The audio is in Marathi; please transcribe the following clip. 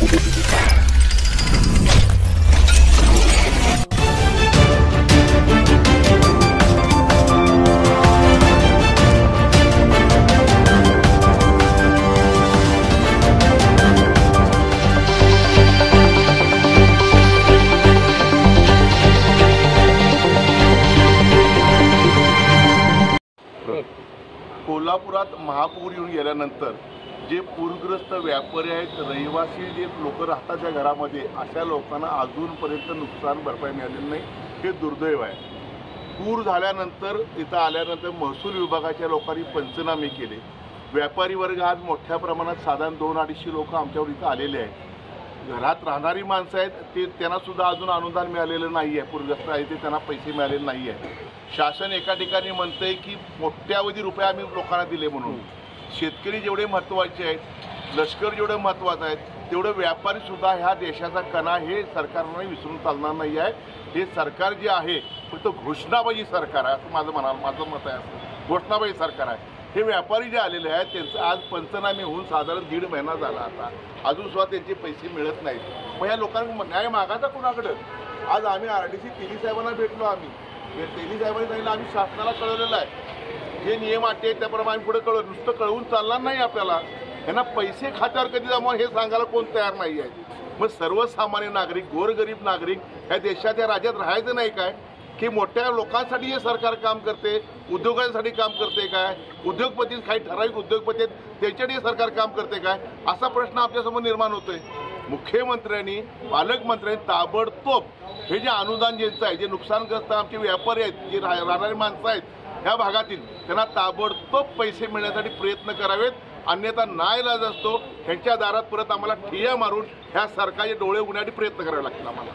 कोल्हापुरात महापूर येऊन गेल्यानंतर जे पूरग्रस्त व्यापारी आहेत, रहिवासी जे लोक राहतात त्या घरामध्ये, अशा लोकांना अजूनपर्यंत नुकसान भरपाई मिळालेली नाही. हे दुर्दैव आहे. पूर झाल्यानंतर इथं आल्यानंतर महसूल विभागाच्या लोकांनी पंचनामे केले. व्यापारी वर्ग आज मोठ्या प्रमाणात साधारण 200-250 लोक आमच्यावर इथं आलेले आहेत. घरात राहणारी माणसं आहेत त्यांना सुद्धा अजून अनुदान मिळालेलं नाही आहे. पूरग्रस्त आहे ते त्यांना पैसे मिळालेले नाही आहे. शासन एका ठिकाणी म्हणतंय की मोठ्यावधी रुपये आम्ही लोकांना दिले म्हणून. शेतकरी जेवढे महत्त्वाचे आहेत, लष्कर जेवढं महत्त्वाचं आहे, तेवढं व्यापारी सुद्धा ह्या देशाचा कणा हे सरकारने विसरून चालणार नाही आहे. हे सरकार जे आहे फक्त घोषणाबाजी सरकार आहे असं माझं मत आहे. घोषणाबाजी सरकार आहे. हे व्यापारी जे आलेले आहेत त्यांचं आज पंचनामे होऊन साधारण 1.5 महिना झाला. आता अजून सुद्धा त्यांचे पैसे मिळत नाहीत. मग ह्या लोकांना न्याय मागायचा कुणाकडं? आज आम्ही RDC तेली साहेबांना भेटलो. आम्ही तेली साहेबांनी सांगितलं आम्ही शासनाला कळवलेलं आहे. जे नियम आहेत त्याप्रमाणे आम्ही पुढे नुसतं कळवून चालणार नाही. आपल्याला यांना पैसे खात्यावर कधी जमा हे सांगायला कोण तयार नाही आहे. मग सर्वसामान्य नागरिक, गोरगरीब नागरिक ह्या देशात या राज्यात राहायचं नाही काय? की मोठ्या लोकांसाठी हे सरकार काम करते, उद्योगांसाठी काम करते काय? उद्योगपती काही ठराविक उद्योगपती त्यांच्यासाठी हे सरकार काम करते काय? असा प्रश्न आपल्यासमोर निर्माण होतोय. मुख्यमंत्र्यांनी, पालकमंत्र्यांनी ताबडतोब हे जे अनुदान ज्यांचं आहे, जे नुकसानग्रस्त आमचे व्यापारी आहेत, जे राहणारी माणसं आहेत ह्या भागातील, त्यांना ताबडतोब पैसे मिळण्यासाठी प्रयत्न करावेत. अन्यथा नाईलाज असतो त्यांच्या दारात परत आम्हाला ठिय्या मारून ह्या सरकारचे डोळे उघडण्यासाठी प्रयत्न करावे लागतील आम्हाला.